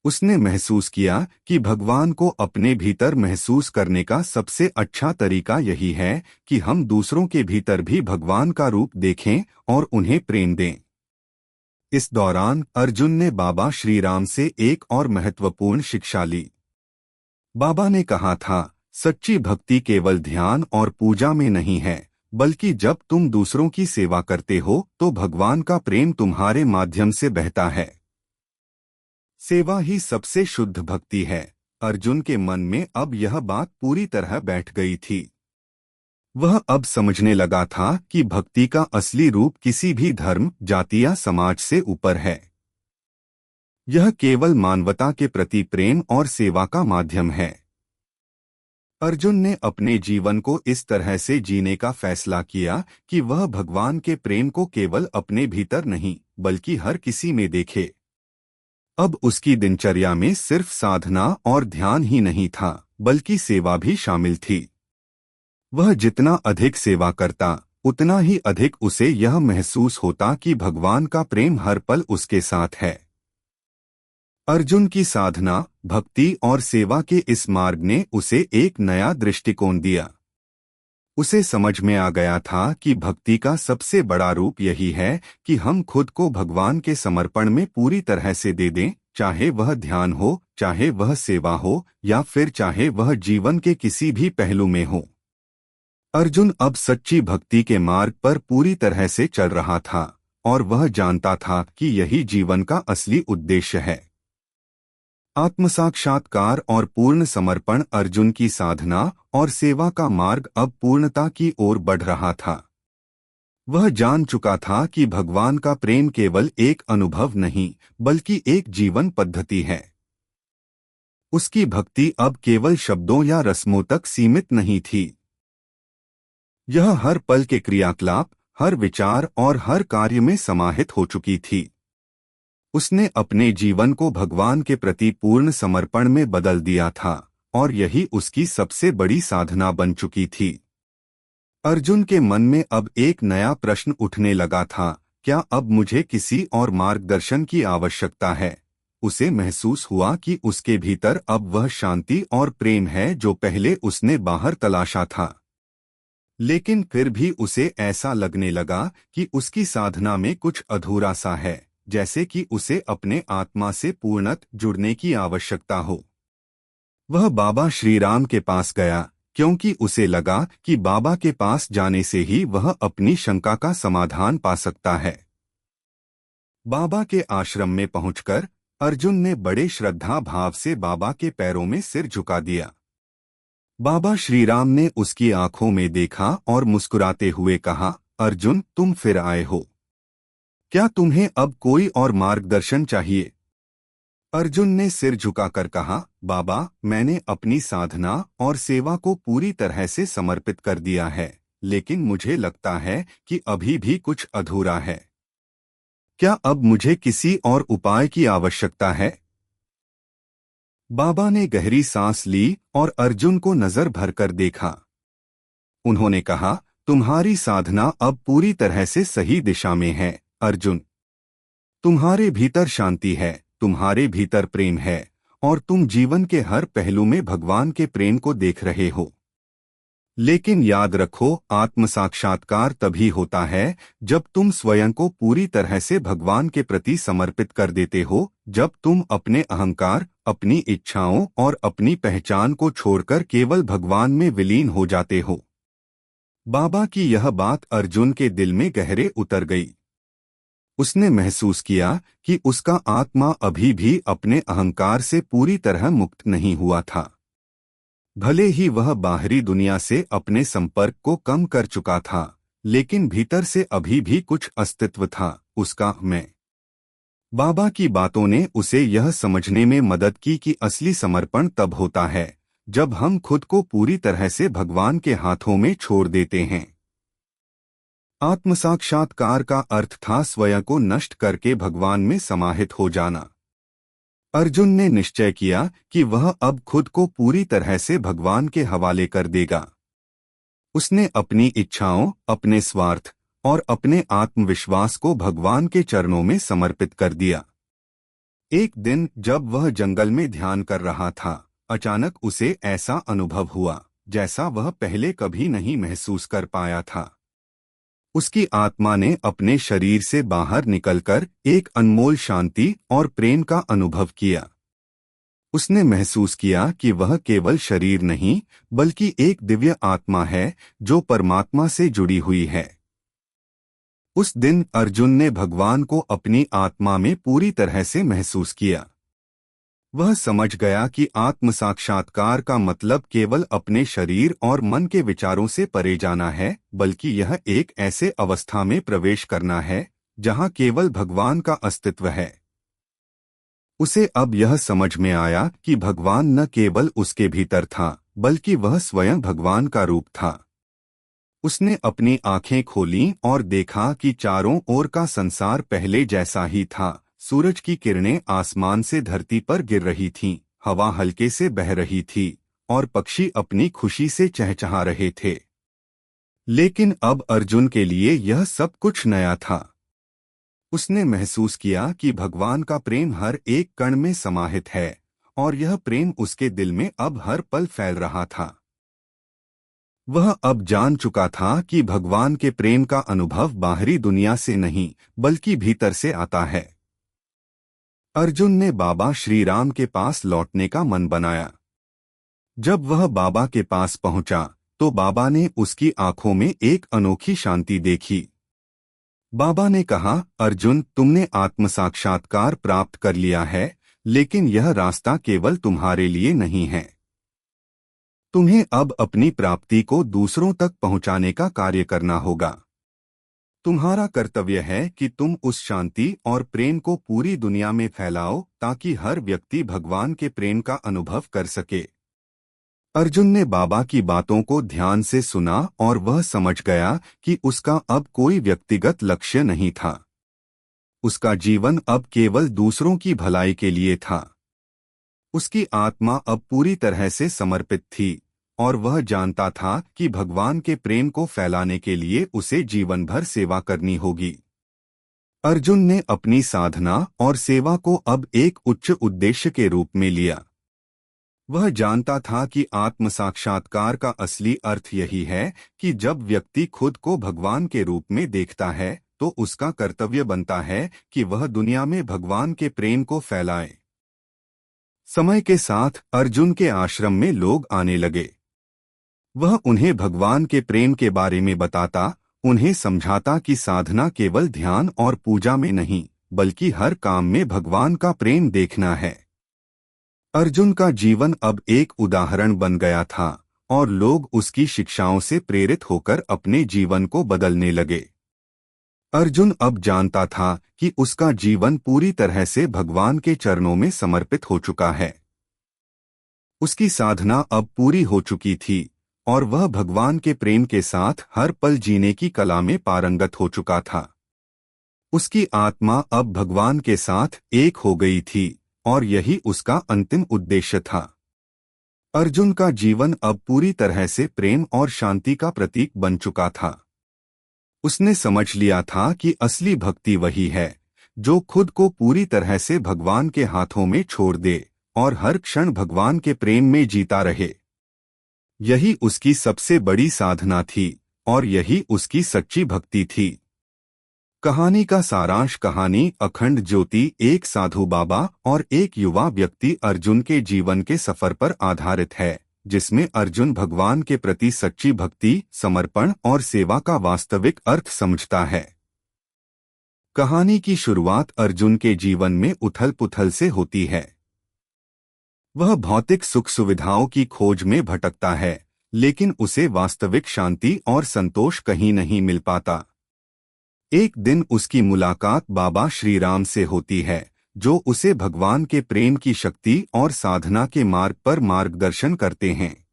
उसने महसूस किया कि भगवान को अपने भीतर महसूस करने का सबसे अच्छा तरीका यही है कि हम दूसरों के भीतर भी भगवान का रूप देखें और उन्हें प्रेम दें। इस दौरान अर्जुन ने बाबा श्री राम से एक और महत्वपूर्ण शिक्षा ली। बाबा ने कहा था, सच्ची भक्ति केवल ध्यान और पूजा में नहीं है, बल्कि जब तुम दूसरों की सेवा करते हो तो भगवान का प्रेम तुम्हारे माध्यम से बहता है। सेवा ही सबसे शुद्ध भक्ति है। अर्जुन के मन में अब यह बात पूरी तरह बैठ गई थी। वह अब समझने लगा था कि भक्ति का असली रूप किसी भी धर्म, जाति या समाज से ऊपर है। यह केवल मानवता के प्रति प्रेम और सेवा का माध्यम है। अर्जुन ने अपने जीवन को इस तरह से जीने का फैसला किया कि वह भगवान के प्रेम को केवल अपने भीतर नहीं बल्कि हर किसी में देखे। अब उसकी दिनचर्या में सिर्फ साधना और ध्यान ही नहीं था, बल्कि सेवा भी शामिल थी। वह जितना अधिक सेवा करता, उतना ही अधिक उसे यह महसूस होता कि भगवान का प्रेम हर पल उसके साथ है। अर्जुन की साधना, भक्ति और सेवा के इस मार्ग ने उसे एक नया दृष्टिकोण दिया। उसे समझ में आ गया था कि भक्ति का सबसे बड़ा रूप यही है कि हम खुद को भगवान के समर्पण में पूरी तरह से दे दें, चाहे वह ध्यान हो, चाहे वह सेवा हो, या फिर चाहे वह जीवन के किसी भी पहलू में हो। अर्जुन अब सच्ची भक्ति के मार्ग पर पूरी तरह से चल रहा था और वह जानता था कि यही जीवन का असली उद्देश्य है। आत्मसाक्षात्कार और पूर्ण समर्पण अर्जुन की साधना और सेवा का मार्ग अब पूर्णता की ओर बढ़ रहा था। वह जान चुका था कि भगवान का प्रेम केवल एक अनुभव नहीं, बल्कि एक जीवन पद्धति है। उसकी भक्ति अब केवल शब्दों या रस्मों तक सीमित नहीं थी। यह हर पल के क्रियाकलाप, हर विचार और हर कार्य में समाहित हो चुकी थी। उसने अपने जीवन को भगवान के प्रति पूर्ण समर्पण में बदल दिया था और यही उसकी सबसे बड़ी साधना बन चुकी थी। अर्जुन के मन में अब एक नया प्रश्न उठने लगा था, क्या अब मुझे किसी और मार्गदर्शन की आवश्यकता है? उसे महसूस हुआ कि उसके भीतर अब वह शांति और प्रेम है जो पहले उसने बाहर तलाशा था। लेकिन फिर भी उसे ऐसा लगने लगा कि उसकी साधना में कुछ अधूरा सा है, जैसे कि उसे अपने आत्मा से पूर्णतः जुड़ने की आवश्यकता हो। वह बाबा श्री राम के पास गया, क्योंकि उसे लगा कि बाबा के पास जाने से ही वह अपनी शंका का समाधान पा सकता है। बाबा के आश्रम में पहुंचकर अर्जुन ने बड़े श्रद्धा भाव से बाबा के पैरों में सिर झुका दिया। बाबा श्री राम ने उसकी आंखों में देखा और मुस्कुराते हुए कहा, अर्जुन, तुम फिर आए हो। क्या तुम्हें अब कोई और मार्गदर्शन चाहिए? अर्जुन ने सिर झुकाकर कहा, बाबा, मैंने अपनी साधना और सेवा को पूरी तरह से समर्पित कर दिया है, लेकिन मुझे लगता है कि अभी भी कुछ अधूरा है। क्या अब मुझे किसी और उपाय की आवश्यकता है? बाबा ने गहरी सांस ली और अर्जुन को नजर भरकर देखा। उन्होंने कहा, तुम्हारी साधना अब पूरी तरह से सही दिशा में है, अर्जुन। तुम्हारे भीतर शांति है, तुम्हारे भीतर प्रेम है और तुम जीवन के हर पहलू में भगवान के प्रेम को देख रहे हो। लेकिन याद रखो, आत्म साक्षात्कार तभी होता है जब तुम स्वयं को पूरी तरह से भगवान के प्रति समर्पित कर देते हो, जब तुम अपने अहंकार, अपनी इच्छाओं और अपनी पहचान को छोड़कर केवल भगवान में विलीन हो जाते हो। बाबा की यह बात अर्जुन के दिल में गहरे उतर गई। उसने महसूस किया कि उसका आत्मा अभी भी अपने अहंकार से पूरी तरह मुक्त नहीं हुआ था। भले ही वह बाहरी दुनिया से अपने संपर्क को कम कर चुका था, लेकिन भीतर से अभी भी कुछ अस्तित्व था, उसका मैं। बाबा की बातों ने उसे यह समझने में मदद की कि असली समर्पण तब होता है जब हम खुद को पूरी तरह से भगवान के हाथों में छोड़ देते हैं। आत्मसाक्षात्कार का अर्थ था स्वयं को नष्ट करके भगवान में समाहित हो जाना। अर्जुन ने निश्चय किया कि वह अब खुद को पूरी तरह से भगवान के हवाले कर देगा। उसने अपनी इच्छाओं, अपने स्वार्थ और अपने आत्मविश्वास को भगवान के चरणों में समर्पित कर दिया। एक दिन जब वह जंगल में ध्यान कर रहा था, अचानक उसे ऐसा अनुभव हुआ जैसा वह पहले कभी नहीं महसूस कर पाया था। उसकी आत्मा ने अपने शरीर से बाहर निकलकर एक अनमोल शांति और प्रेम का अनुभव किया। उसने महसूस किया कि वह केवल शरीर नहीं, बल्कि एक दिव्य आत्मा है जो परमात्मा से जुड़ी हुई है। उस दिन अर्जुन ने भगवान को अपनी आत्मा में पूरी तरह से महसूस किया। वह समझ गया कि आत्म साक्षात्कार का मतलब केवल अपने शरीर और मन के विचारों से परे जाना है, बल्कि यह एक ऐसे अवस्था में प्रवेश करना है जहां केवल भगवान का अस्तित्व है। उसे अब यह समझ में आया कि भगवान न केवल उसके भीतर था, बल्कि वह स्वयं भगवान का रूप था। उसने अपनी आंखें खोलीं और देखा कि चारों ओर का संसार पहले जैसा ही था। सूरज की किरणें आसमान से धरती पर गिर रही थीं, हवा हल्के से बह रही थी और पक्षी अपनी खुशी से चहचहा रहे थे। लेकिन अब अर्जुन के लिए यह सब कुछ नया था। उसने महसूस किया कि भगवान का प्रेम हर एक कण में समाहित है और यह प्रेम उसके दिल में अब हर पल फैल रहा था। वह अब जान चुका था कि भगवान के प्रेम का अनुभव बाहरी दुनिया से नहीं बल्कि भीतर से आता है। अर्जुन ने बाबा श्री राम के पास लौटने का मन बनाया। जब वह बाबा के पास पहुंचा तो बाबा ने उसकी आंखों में एक अनोखी शांति देखी। बाबा ने कहा, अर्जुन, तुमने आत्म साक्षात्कार प्राप्त कर लिया है, लेकिन यह रास्ता केवल तुम्हारे लिए नहीं है। तुम्हें अब अपनी प्राप्ति को दूसरों तक पहुंचाने का कार्य करना होगा। तुम्हारा कर्तव्य है कि तुम उस शांति और प्रेम को पूरी दुनिया में फैलाओ ताकि हर व्यक्ति भगवान के प्रेम का अनुभव कर सके। अर्जुन ने बाबा की बातों को ध्यान से सुना और वह समझ गया कि उसका अब कोई व्यक्तिगत लक्ष्य नहीं था। उसका जीवन अब केवल दूसरों की भलाई के लिए था। उसकी आत्मा अब पूरी तरह से समर्पित थी और वह जानता था कि भगवान के प्रेम को फैलाने के लिए उसे जीवन भर सेवा करनी होगी। अर्जुन ने अपनी साधना और सेवा को अब एक उच्च उद्देश्य के रूप में लिया। वह जानता था कि आत्म साक्षात्कार का असली अर्थ यही है कि जब व्यक्ति खुद को भगवान के रूप में देखता है तो उसका कर्तव्य बनता है कि वह दुनिया में भगवान के प्रेम को फैलाए। समय के साथ अर्जुन के आश्रम में लोग आने लगे। वह उन्हें भगवान के प्रेम के बारे में बताता, उन्हें समझाता कि साधना केवल ध्यान और पूजा में नहीं बल्कि हर काम में भगवान का प्रेम देखना है। अर्जुन का जीवन अब एक उदाहरण बन गया था और लोग उसकी शिक्षाओं से प्रेरित होकर अपने जीवन को बदलने लगे। अर्जुन अब जानता था कि उसका जीवन पूरी तरह से भगवान के चरणों में समर्पित हो चुका है। उसकी साधना अब पूरी हो चुकी थी और वह भगवान के प्रेम के साथ हर पल जीने की कला में पारंगत हो चुका था। उसकी आत्मा अब भगवान के साथ एक हो गई थी और यही उसका अंतिम उद्देश्य था। अर्जुन का जीवन अब पूरी तरह से प्रेम और शांति का प्रतीक बन चुका था। उसने समझ लिया था कि असली भक्ति वही है जो खुद को पूरी तरह से भगवान के हाथों में छोड़ दे और हर क्षण भगवान के प्रेम में जीता रहे। यही उसकी सबसे बड़ी साधना थी और यही उसकी सच्ची भक्ति थी। कहानी का सारांश। कहानी अखंड ज्योति एक साधु बाबा और एक युवा व्यक्ति अर्जुन के जीवन के सफर पर आधारित है, जिसमें अर्जुन भगवान के प्रति सच्ची भक्ति, समर्पण और सेवा का वास्तविक अर्थ समझता है। कहानी की शुरुआत अर्जुन के जीवन में उथल-पुथल से होती है। वह भौतिक सुख सुविधाओं की खोज में भटकता है, लेकिन उसे वास्तविक शांति और संतोष कहीं नहीं मिल पाता। एक दिन उसकी मुलाकात बाबा श्री राम से होती है, जो उसे भगवान के प्रेम की शक्ति और साधना के मार्ग पर मार्गदर्शन करते हैं।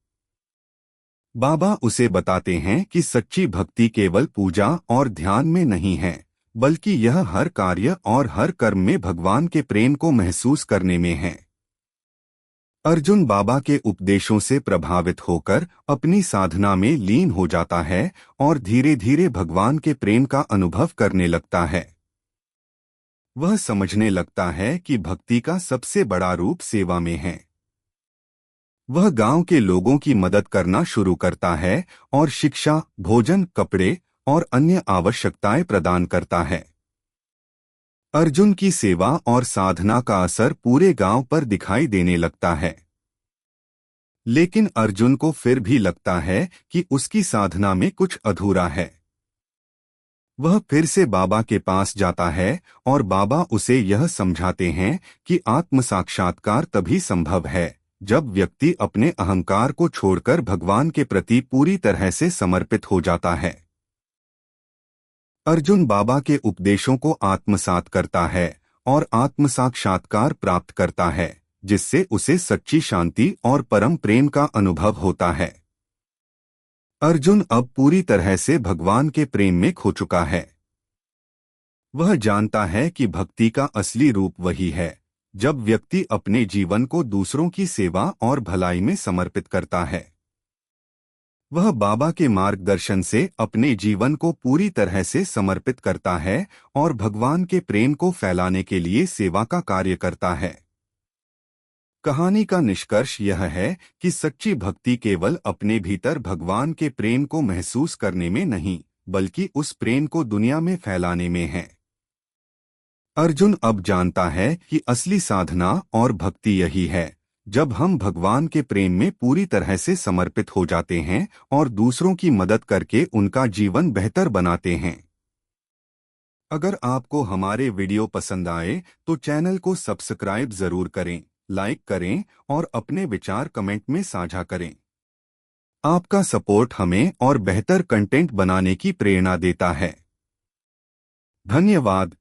बाबा उसे बताते हैं कि सच्ची भक्ति केवल पूजा और ध्यान में नहीं है, बल्कि यह हर कार्य और हर कर्म में भगवान के प्रेम को महसूस करने में है। अर्जुन बाबा के उपदेशों से प्रभावित होकर अपनी साधना में लीन हो जाता है और धीरे धीरे भगवान के प्रेम का अनुभव करने लगता है। वह समझने लगता है कि भक्ति का सबसे बड़ा रूप सेवा में है। वह गांव के लोगों की मदद करना शुरू करता है और शिक्षा, भोजन, कपड़े और अन्य आवश्यकताएं प्रदान करता है। अर्जुन की सेवा और साधना का असर पूरे गांव पर दिखाई देने लगता है। लेकिन अर्जुन को फिर भी लगता है कि उसकी साधना में कुछ अधूरा है। वह फिर से बाबा के पास जाता है और बाबा उसे यह समझाते हैं कि आत्म साक्षात्कार तभी संभव है जब व्यक्ति अपने अहंकार को छोड़कर भगवान के प्रति पूरी तरह से समर्पित हो जाता है। अर्जुन बाबा के उपदेशों को आत्मसात करता है और आत्म साक्षात्कार प्राप्त करता है, जिससे उसे सच्ची शांति और परम प्रेम का अनुभव होता है। अर्जुन अब पूरी तरह से भगवान के प्रेम में खो चुका है। वह जानता है कि भक्ति का असली रूप वही है जब व्यक्ति अपने जीवन को दूसरों की सेवा और भलाई में समर्पित करता है। वह बाबा के मार्गदर्शन से अपने जीवन को पूरी तरह से समर्पित करता है और भगवान के प्रेम को फैलाने के लिए सेवा का कार्य करता है। कहानी का निष्कर्ष यह है कि सच्ची भक्ति केवल अपने भीतर भगवान के प्रेम को महसूस करने में नहीं, बल्कि उस प्रेम को दुनिया में फैलाने में है। अर्जुन अब जानता है कि असली साधना और भक्ति यही है, जब हम भगवान के प्रेम में पूरी तरह से समर्पित हो जाते हैं और दूसरों की मदद करके उनका जीवन बेहतर बनाते हैं। अगर आपको हमारे वीडियो पसंद आए तो चैनल को सब्सक्राइब जरूर करें, लाइक करें और अपने विचार कमेंट में साझा करें। आपका सपोर्ट हमें और बेहतर कंटेंट बनाने की प्रेरणा देता है। धन्यवाद।